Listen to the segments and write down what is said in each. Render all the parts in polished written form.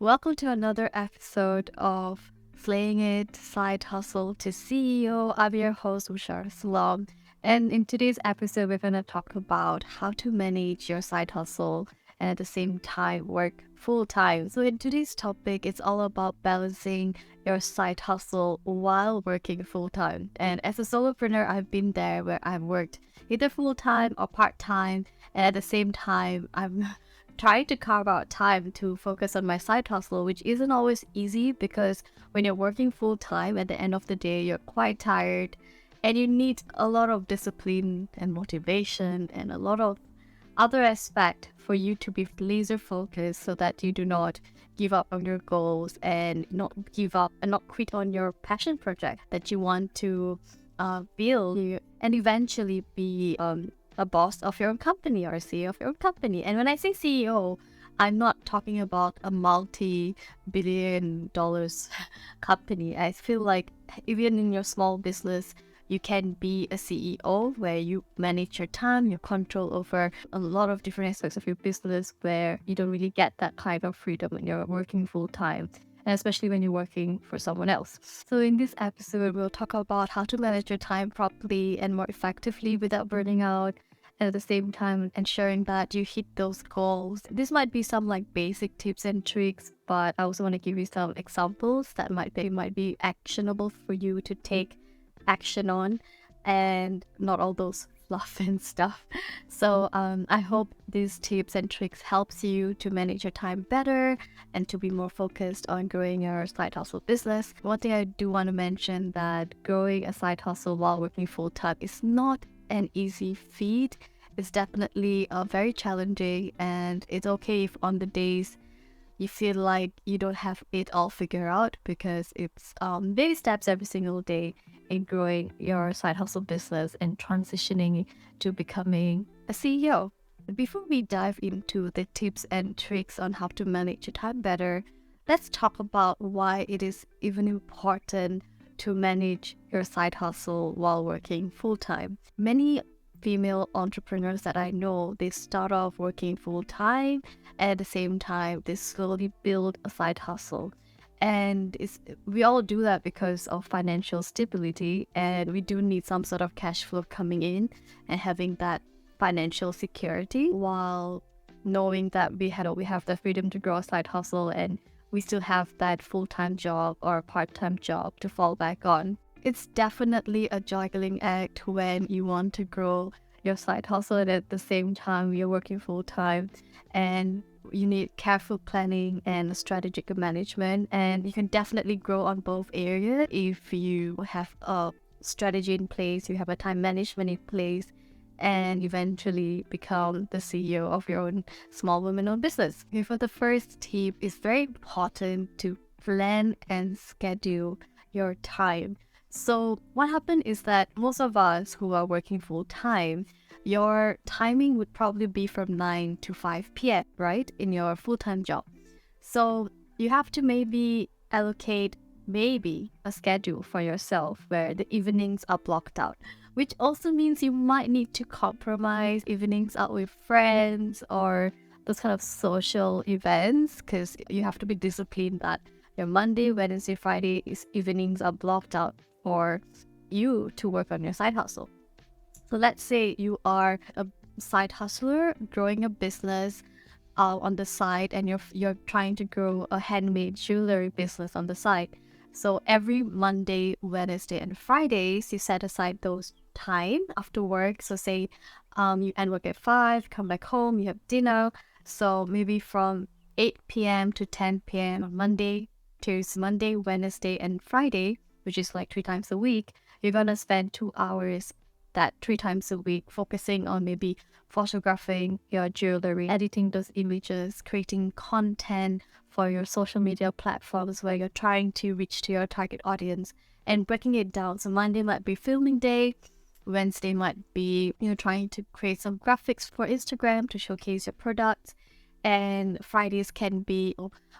Welcome to another episode of Slaying It Side Hustle to CEO. I'm your host, Ushar Salam. And in today's episode, we're going to talk about how to manage your side hustle and at the same time work full time. So, in today's topic, it's all about balancing your side hustle while working full time. And as a solopreneur, I've been there where I've worked either full time or part time. And at the same time, I'm trying to carve out time to focus on my side hustle, which isn't always easy because when you're working full time at the end of the day, you're quite tired and you need a lot of discipline and motivation and a lot of other aspect for you to be laser focused so that you do not give up on your goals and not give up and not quit on your passion project that you want to build and eventually be a boss of your own company or a CEO of your own company. And when I say CEO, I'm not talking about a multi-billion dollars company. I feel like even in your small business, you can be a CEO where you manage your time, you control over a lot of different aspects of your business where you don't really get that kind of freedom when you're working full time. And especially when you're working for someone else. So in this episode, we'll talk about how to manage your time properly and more effectively without burning out, and at the same time ensuring that you hit those goals. This might be some like basic tips and tricks, but I also want to give you some examples that might be actionable for you to take action on, and not all those fluff and stuff. So I hope these tips and tricks helps you to manage your time better and to be more focused on growing your side hustle business. One thing I do want to mention that growing a side hustle while working full time is not an easy feat. It's definitely very challenging, and it's okay if on the days you feel like you don't have it all figured out, because it's baby steps every single day in growing your side hustle business and transitioning to becoming a CEO. Before we dive into the tips and tricks on how to manage your time better, let's talk about why it is even important to manage your side hustle while working full time. Many female entrepreneurs that I know, they start off working full time, and at the same time they slowly build a side hustle. And we all do that because of financial stability, and we do need some sort of cash flow coming in and having that financial security, while knowing that we have the freedom to grow a side hustle and we still have that full-time job or part-time job to fall back on. It's definitely a juggling act when you want to grow your side hustle and at the same time you're working full-time, and you need careful planning and strategic management. And you can definitely grow on both areas if you have a strategy in place, you have a time management in place, and eventually become the CEO of your own small women-owned business. Okay, for the first tip, it's very important to plan and schedule your time. So what happened is that most of us who are working full-time, your timing would probably be from 9 to 5 p.m., right, in your full-time job. So you have to maybe allocate a schedule for yourself where the evenings are blocked out, which also means you might need to compromise evenings out with friends or those kind of social events, because you have to be disciplined that your Monday, Wednesday, Friday evenings are blocked out for you to work on your side hustle. So let's say you are a side hustler growing a business on the side, and you're trying to grow a handmade jewelry business on the side. So every Monday, Wednesday, and Fridays, you set aside those time after work. So say you end work at 5, come back home, you have dinner. So maybe from 8 p.m. to 10 p.m. on Monday, Tuesday, Monday, Wednesday, and Friday, which is like 3 times a week, you're gonna spend 2 hours that 3 times a week focusing on maybe photographing your jewelry, editing those images, creating content for your social media platforms where you're trying to reach to your target audience, and breaking it down. So Monday might be filming day, Wednesday might be trying to create some graphics for Instagram to showcase your products, and Fridays can be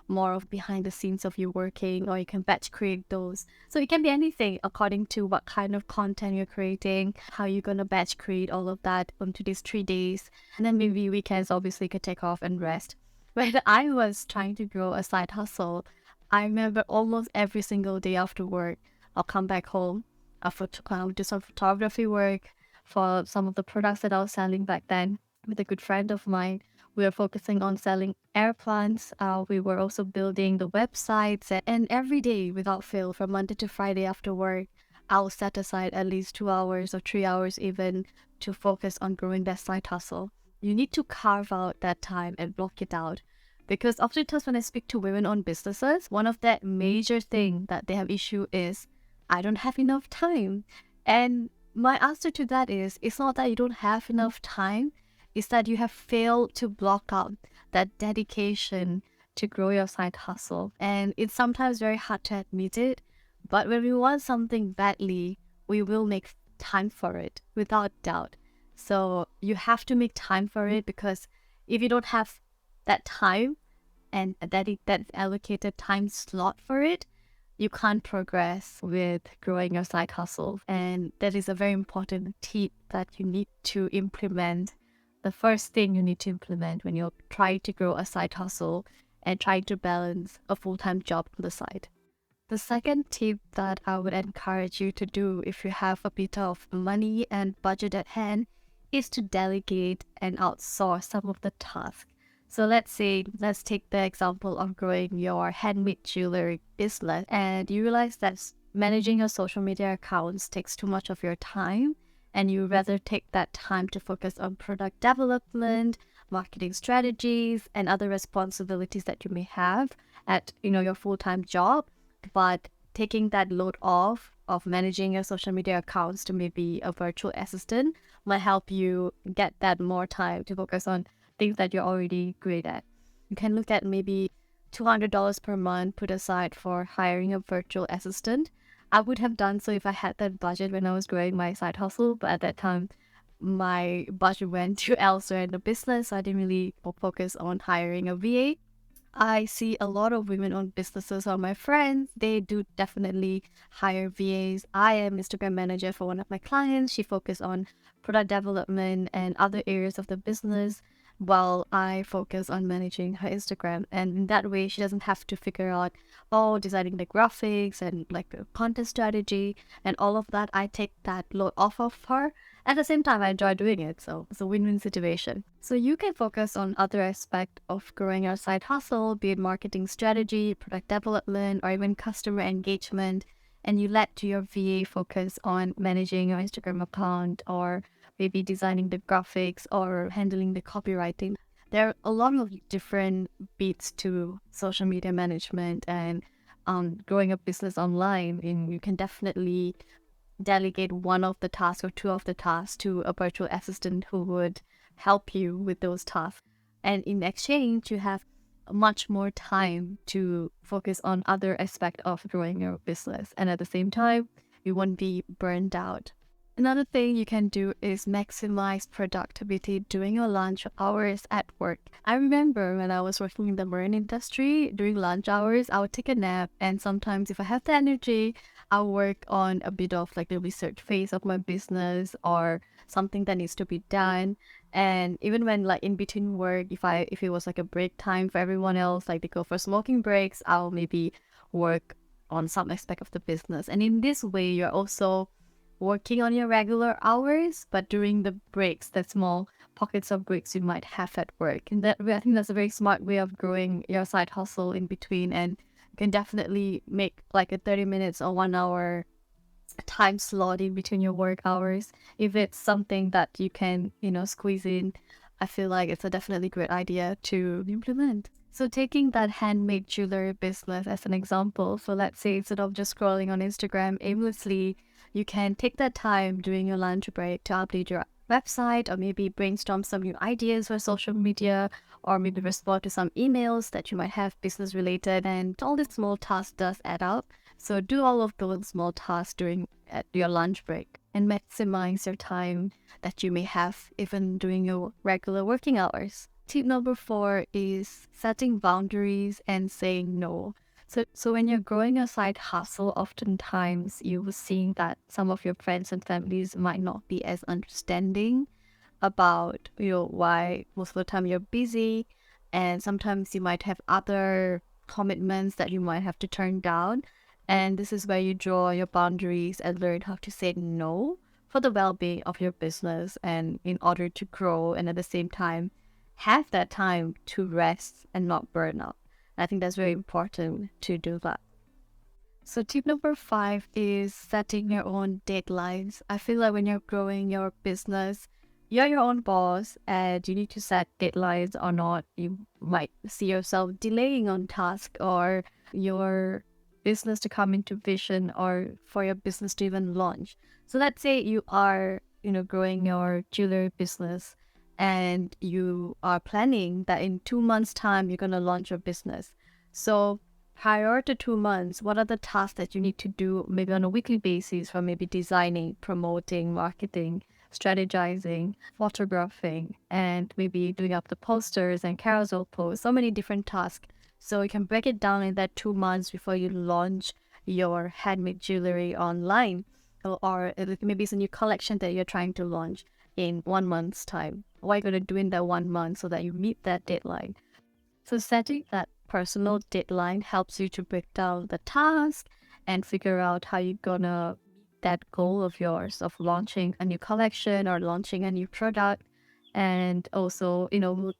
more of behind the scenes of you working, or you can batch create those. So it can be anything according to what kind of content you're creating, how you're gonna batch create all of that onto these 3 days. And then maybe weekends obviously you could take off and rest. when I was trying to grow a side hustle, I remember almost every single day after work, I'll come back home, I'll do some photography work for some of the products that I was selling back then with a good friend of mine. We were focusing on selling air plants. We were also building the websites, and every day without fail, from Monday to Friday after work, I'll set aside at least 2 hours or 3 hours even to focus on growing that side hustle. You need to carve out that time and block it out. Because oftentimes when I speak to women-owned businesses, one of the major thing that they have issue is I don't have enough time. And my answer to that is it's not that you don't have enough time, it's that you have failed to block out that dedication to grow your side hustle. And it's sometimes very hard to admit it, but when we want something badly, we will make time for it without doubt. So you have to make time for it, because if you don't have that time and that allocated time slot for it, you can't progress with growing your side hustle. And that is a very important tip that you need to implement. The first thing you need to implement when you're trying to grow a side hustle and trying to balance a full-time job on the side. The second tip that I would encourage you to do if you have a bit of money and budget at hand is to delegate and outsource some of the tasks. So let's take the example of growing your handmade jewelry business, and you realize that managing your social media accounts takes too much of your time, and you rather take that time to focus on product development, marketing strategies, and other responsibilities that you may have at your full-time job. But taking that load off of managing your social media accounts to maybe a virtual assistant might help you get that more time to focus on things that you're already great at. You can look at maybe $200 per month put aside for hiring a virtual assistant. I would have done so if I had that budget when I was growing my side hustle, but at that time, my budget went to elsewhere in the business, so I didn't really focus on hiring a VA. I see a lot of women-owned businesses or my friends, they do definitely hire VAs. I am Instagram manager for one of my clients. She focuses on product development and other areas of the business, while I focus on managing her Instagram. And in that way, she doesn't have to figure out, designing the graphics and like the content strategy and all of that. I take that load off of her. At the same time, I enjoy doing it. So it's a win-win situation. So you can focus on other aspects of growing your side hustle, be it marketing strategy, product development, or even customer engagement. And you let your VA focus on managing your Instagram account, or maybe designing the graphics or handling the copywriting. There are a lot of different beats to social media management and growing a business online. And you can definitely delegate one of the tasks or two of the tasks to a virtual assistant who would help you with those tasks. And in exchange, you have much more time to focus on other aspects of growing your business. And at the same time, you won't be burned out. Another thing you can do is maximize productivity during your lunch hours at work. I remember when I was working in the marine industry, during lunch hours, I would take a nap, and sometimes if I have the energy, I'll work on a bit of like the research phase of my business or something that needs to be done. And even when like in between work, if it was like a break time for everyone else, like they go for smoking breaks, I'll maybe work on some aspect of the business. And in this way, you're also working on your regular hours, but during the breaks, the small pockets of breaks you might have at work. And that way, I think that's a very smart way of growing your side hustle in between. And you can definitely make like a 30 minutes or 1 hour time slot in between your work hours. If it's something that you can, squeeze in, I feel like it's a definitely great idea to implement. So taking that handmade jewelry business as an example, so let's say instead of just scrolling on Instagram aimlessly, you can take that time during your lunch break to update your website, or maybe brainstorm some new ideas for social media, or maybe respond to some emails that you might have business related. And all these small tasks does add up. So do all of those small tasks at your lunch break and maximize your time that you may have even during your regular working hours. Tip number 4 is setting boundaries and saying no. So when you're growing a side hustle, oftentimes you will see that some of your friends and families might not be as understanding about why most of the time you're busy. And sometimes you might have other commitments that you might have to turn down. And this is where you draw your boundaries and learn how to say no for the well-being of your business and in order to grow and at the same time have that time to rest and not burn out. I think that's very important to do that. So tip number 5 is setting your own deadlines. I feel like when you're growing your business, you're your own boss and you need to set deadlines or not. You might see yourself delaying on task or your business to come into vision or for your business to even launch. So let's say you are, growing your jewelry business and you are planning that in 2 months' time you're going to launch your business. So prior to 2 months, what are the tasks that you need to do maybe on a weekly basis for maybe designing, promoting, marketing, strategizing, photographing, and maybe doing up the posters and carousel posts, so many different tasks. So you can break it down in that 2 months before you launch your handmade jewelry online. Or maybe it's a new collection that you're trying to launch in 1 month's time. What are you going to do in that 1 month so that you meet that deadline? So setting that personal deadline helps you to break down the task and figure out how you're gonna meet that goal of yours of launching a new collection or launching a new product, and also,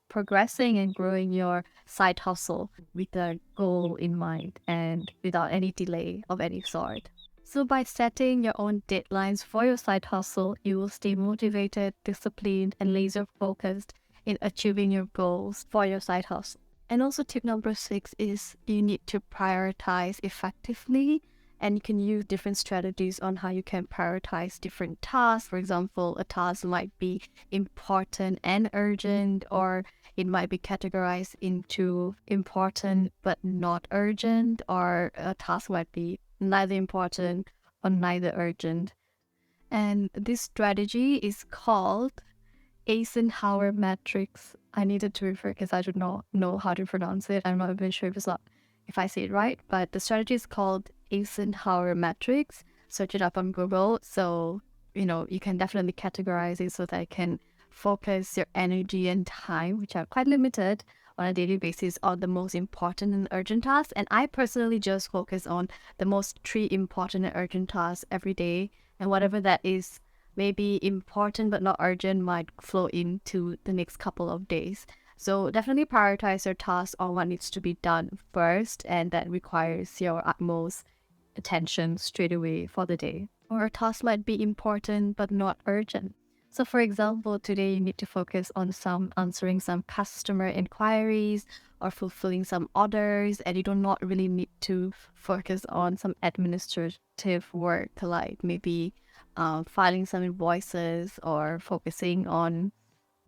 progressing and growing your side hustle with a goal in mind and without any delay of any sort. So by setting your own deadlines for your side hustle, you will stay motivated, disciplined, and laser focused in achieving your goals for your side hustle. And also tip number 6 is you need to prioritize effectively, and you can use different strategies on how you can prioritize different tasks. For example, a task might be important and urgent, or it might be categorized into important but not urgent, or a task might be neither important or neither urgent. And this strategy is called Eisenhower matrix. I needed to refer because I do not know how to pronounce it. I'm not even sure if I say it right, but the strategy is called Eisenhower matrix. Search it up on Google. So, you can definitely categorize it so that you can focus your energy and time, which are quite limited on a daily basis, on the most important and urgent tasks. And I personally just focus on the most 3 important and urgent tasks every day, and whatever that is maybe important but not urgent might flow into the next couple of days. So definitely prioritize your tasks on what needs to be done first, and that requires your utmost attention straight away for the day. Or a task might be important but not urgent. So for example, today you need to focus on answering some customer inquiries or fulfilling some orders, and you do not really need to focus on some administrative work like maybe filing some invoices or focusing on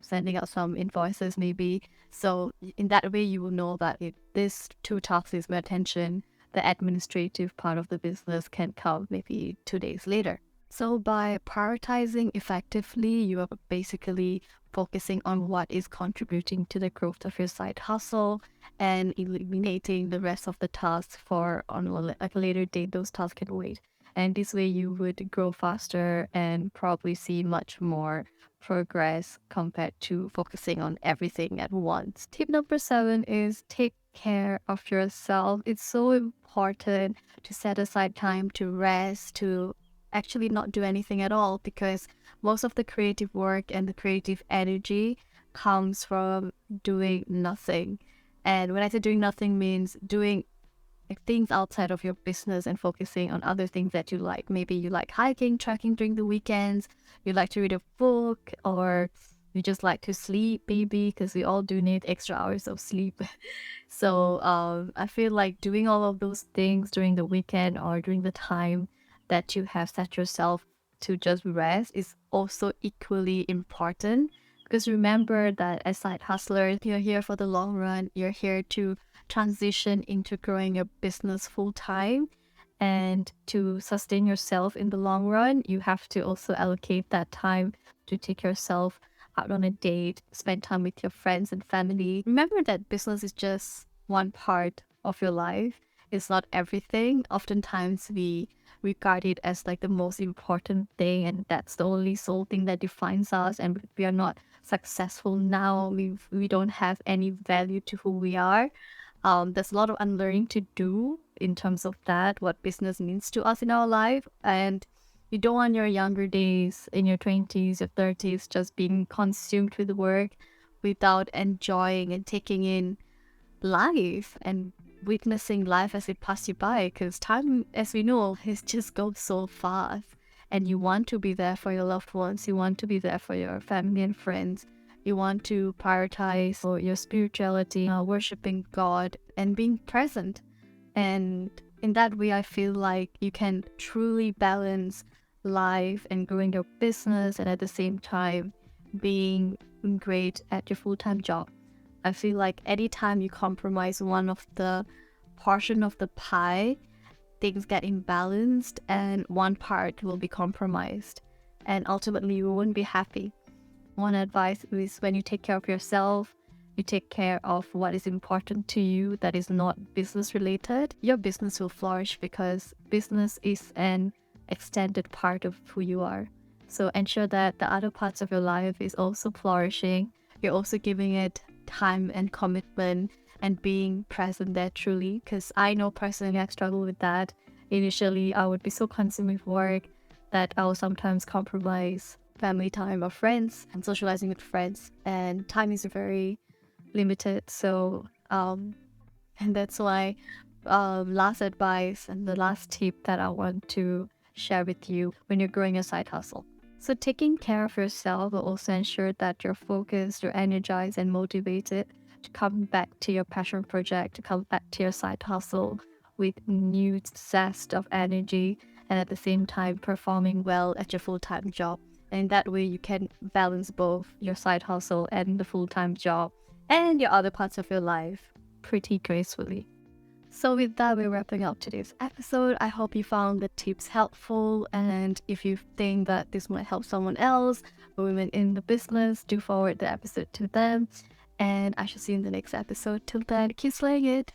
sending out some invoices maybe. So in that way, you will know that if this 2 tasks is my attention, the administrative part of the business can come maybe 2 days later. So by prioritizing effectively, you are basically focusing on what is contributing to the growth of your side hustle and eliminating the rest of the tasks for on a later date. Those tasks can wait. And this way you would grow faster and probably see much more progress compared to focusing on everything at once. Tip number 7 is take care of yourself. It's so important to set aside time to rest, to actually not do anything at all, because most of the creative work and the creative energy comes from doing nothing. And when I say doing nothing means doing things outside of your business and focusing on other things that you like. Maybe you like hiking, trekking during the weekends, you like to read a book, or you just like to sleep, maybe, because we all do need extra hours of sleep. So I feel like doing all of those things during the weekend or during the time that you have set yourself to just rest is also equally important. Because remember that as side hustlers, you're here for the long run. You're here to transition into growing your business full time. And to sustain yourself in the long run, you have to also allocate that time to take yourself out on a date, spend time with your friends and family. Remember that business is just one part of your life. It's not everything. Oftentimes we regard it as like the most important thing, and that's the only sole thing that defines us. And if we are not successful now, we don't have any value to who we are. There's a lot of unlearning to do in terms of that, what business means to us in our life. And you don't want your younger days in your 20s, your 30s, just being consumed with work without enjoying and taking in life and witnessing life as it passes you by. Because time, as we know, it just goes so fast. And you want to be there for your loved ones. You want to be there for your family and friends. You want to prioritize your spirituality, worshiping God, and being present. And in that way, I feel like you can truly balance life and growing your business, and at the same time being great at your full-time job. I feel like anytime you compromise one of the portion of the pie, things get imbalanced and one part will be compromised. And ultimately, you won't be happy. One advice is, when you take care of yourself, you take care of what is important to you that is not business related, your business will flourish, because business is an extended part of who you are. So ensure that the other parts of your life is also flourishing. You're also giving it time and commitment and being present there truly. Because I know personally I struggle with that. Initially, I would be so consumed with work that I will sometimes compromise family time or friends and socializing with friends, and time is very limited. So and that's why last advice and the last tip that I want to share with you when you're growing a side hustle. So taking care of yourself will also ensure that you're focused, you're energized and motivated to come back to your passion project, to come back to your side hustle with new zest of energy, and at the same time performing well at your full-time job. And that way you can balance both your side hustle and the full-time job and your other parts of your life pretty gracefully. So with that, we're wrapping up today's episode. I hope you found the tips helpful, and if you think that this might help someone else, women in the business, do forward the episode to them. And I shall see you in the next episode. Till then, keep slaying it.